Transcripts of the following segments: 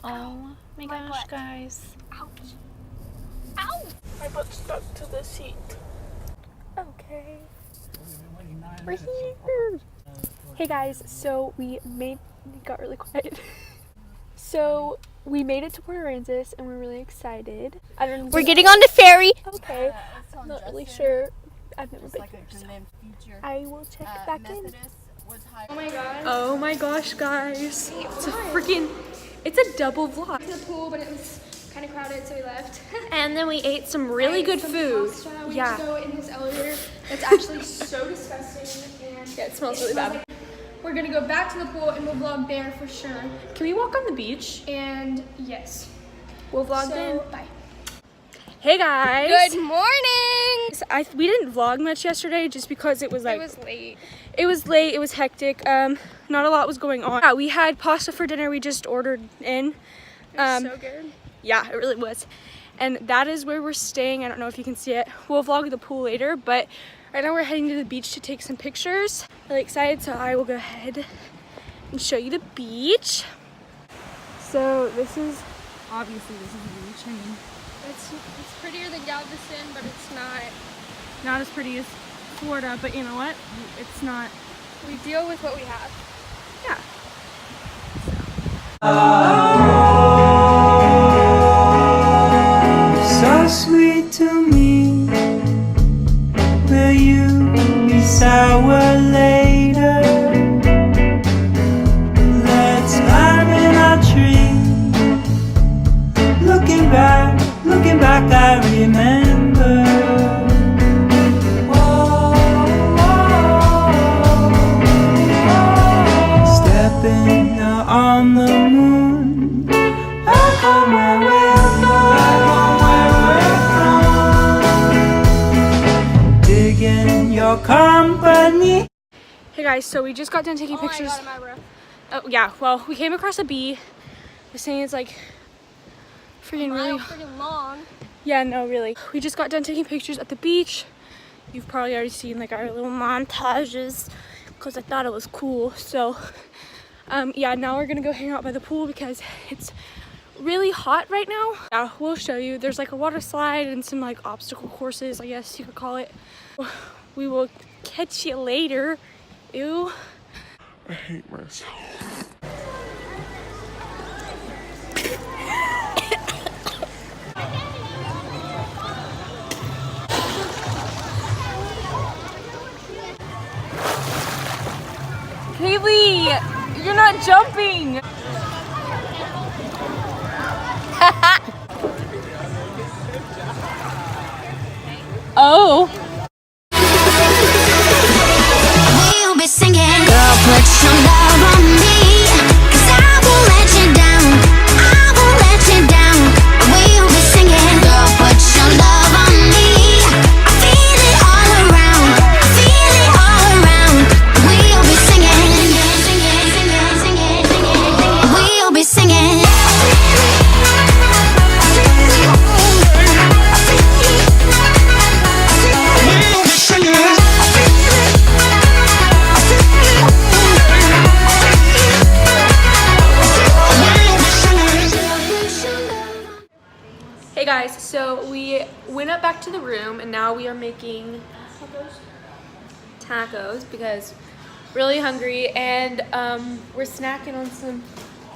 Oh my gosh, guys. Ouch. Ow! My butt's stuck to the seat. Okay. We're here. Hey guys, so got really quiet. So we made it to Aransas and we're really excited. I don't know. We're getting on the ferry. Okay. I'm not really sure. I've never been here, so I will check back in. Oh my gosh. Oh my gosh, guys. It's a double vlog. To the pool, but it was kind of crowded, so we left. And then we ate some really good food. Pasta. We Yeah. had to go in this elevator. It's actually so disgusting. And Yeah, it smells really bad. we're gonna go back to the pool and we'll vlog there for sure. Can we walk on the beach? And yes, We'll vlog then. so bye. Hey guys. Good morning. We didn't vlog much yesterday just because it was like It was late. It was late, it was hectic, not a lot was going on. Yeah, we had pasta for dinner we just ordered in. It was so good. Yeah, it really was. And that is where we're staying. I don't know if you can see it. We'll vlog the pool later, but right now we're heading to the beach to take some pictures. Really excited, so I will go ahead and show you the beach. So this is, obviously this is the beach. I mean, It's prettier than Galveston, but it's not as pretty as Florida, but you know what? It's not. We deal with what we have. Yeah. So sweet to me. Will you be sour later? Let's climb in our tree. Looking back, I remember. Stepping out on the moon, back home where we're from, digging your company. Hey guys, so we just got done taking Oh my pictures. God, am I rough? Oh yeah, well, we came across a bee. They're saying it's like freaking really. Freaking long. Yeah, no, really. We just got done taking pictures at the beach. You've probably already seen like our little montages because I thought it was cool. So, yeah, now we're gonna go hang out by the pool because it's really hot right now. Yeah, we'll show you. There's like a water slide and some like obstacle courses, I guess you could call it. We will catch you later. Ew. I hate myself. Kaylee, you're not jumping. Oh. We'll be singing. Girl, put some love on me, 'cause I won't let you down. I won't let you down. We'll be singing. Girl, put some love on me. I feel it all around. I feel it all around. We'll be singing. Singing, singing, singing, singing. We'll be singing. Hey guys, so we went up back to the room and now we are making tacos because really hungry, and we're snacking on some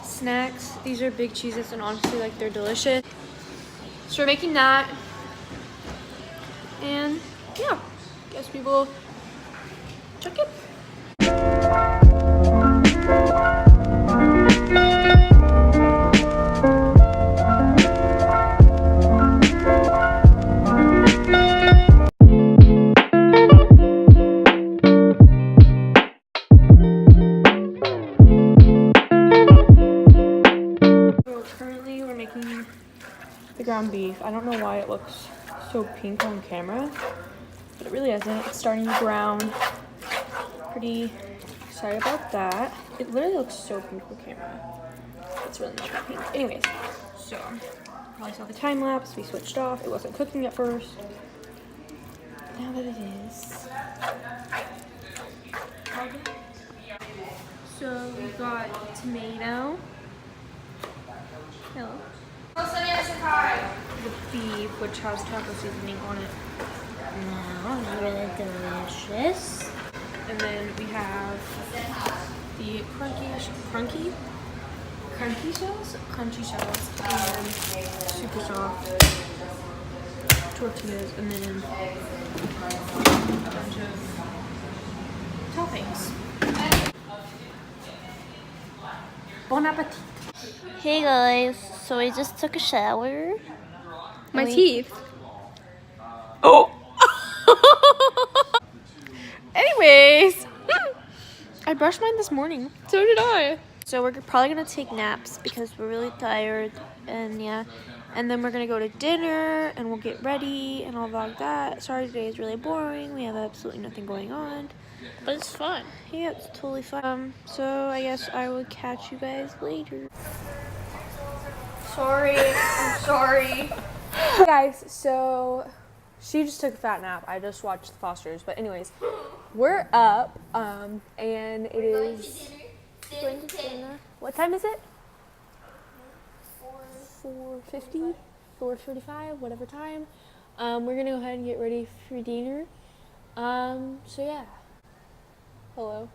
snacks. These are big cheeses and honestly like they're delicious. So we're making that, and yeah, guess we will check it. The ground beef. I don't know why it looks so pink on camera, but it really isn't. It's starting to brown. Pretty excited about that. It literally looks so pink on camera. It's really not that pink. Anyways, so probably saw the time lapse. We switched off. It wasn't cooking at first. Now that it is. So we got tomato. Hello. Oh, The beef, which has taco seasoning on it. Now it's really delicious. And then we have the crunchy shells, and super soft tortillas, and then a bunch of toppings. Bon appetit. Hey guys, so I just took a shower. My teeth. Oh! Anyways, I brushed mine this morning. So did I. So we're probably gonna take naps because we're really tired, and yeah. And then we're gonna go to dinner, and we'll get ready, and I'll vlog that. Sorry, today is really boring. We have absolutely nothing going on, But it's fun. yeah, it's totally fun. So I guess I will catch you guys later. Sorry, I'm sorry. Guys, so she just took a fat nap. I just watched The Fosters, but anyways, we're up, and it is going to dinner. What time is it? 4:50, 4:45, whatever time. We're gonna go ahead and get ready for dinner. So yeah. Hello.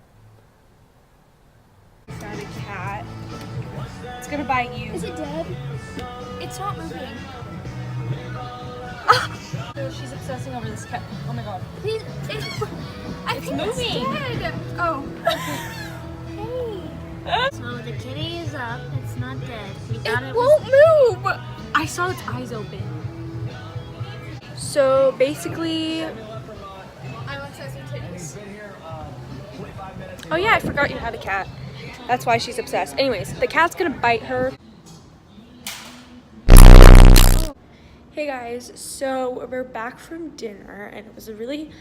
Found a cat. It's gonna bite you. Is it dead? It's not moving. She's obsessing over this cat. Oh my god. Please, I think moving. it's dead. Oh. So the kitty is up. It's not dead. We thought It won't move! I saw its eyes open. So basically, I want to some titties. oh yeah, I forgot you had a cat. That's why she's obsessed. Anyways, the cat's gonna bite her. Hey guys, so we're back from dinner, and it was a really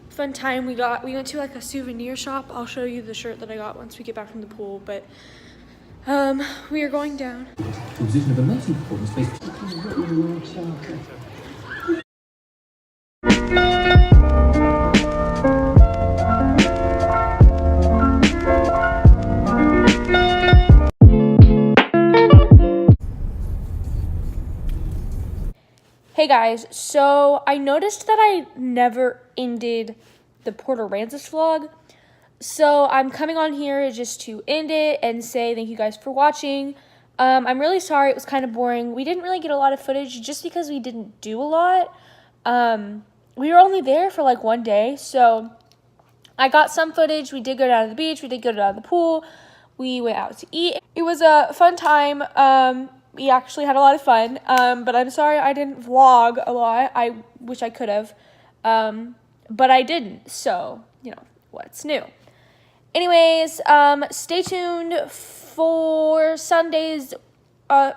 fun time. We went to like a souvenir shop. I'll show you the shirt that I got once we get back from the pool, but we are going down. A position of amazing performance based. Hey guys, so I noticed that I never ended the Port Aransas vlog. So I'm coming on here just to end it and say thank you guys for watching. I'm really sorry it was kind of boring. We didn't really get a lot of footage just because we didn't do a lot. We were only there for like one day, so I got some footage. We did go down to the beach. We did go down to the pool. We went out to eat. It was a fun time. We actually had a lot of fun, but I'm sorry I didn't vlog a lot. I wish I could have, but I didn't, so, you know, what's new? Anyways, stay tuned for Sundays, oh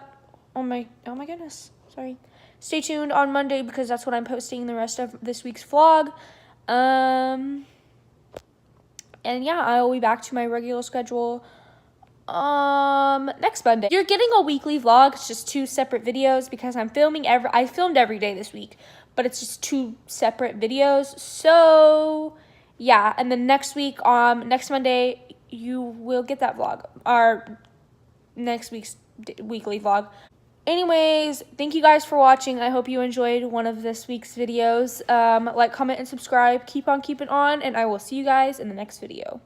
my goodness, sorry. Stay tuned on Monday because that's when I'm posting the rest of this week's vlog, and yeah, I will be back to my regular schedule next Monday. You're getting a weekly vlog. It's just 2 separate videos because I filmed every day this week, but it's just 2 separate videos. So yeah, and then next week, next Monday, you will get that vlog, our next week's weekly vlog. Anyways, thank you guys for watching. I hope you enjoyed one of this week's videos. Like, comment, and subscribe. Keep on keeping on, and I will see you guys in the next video.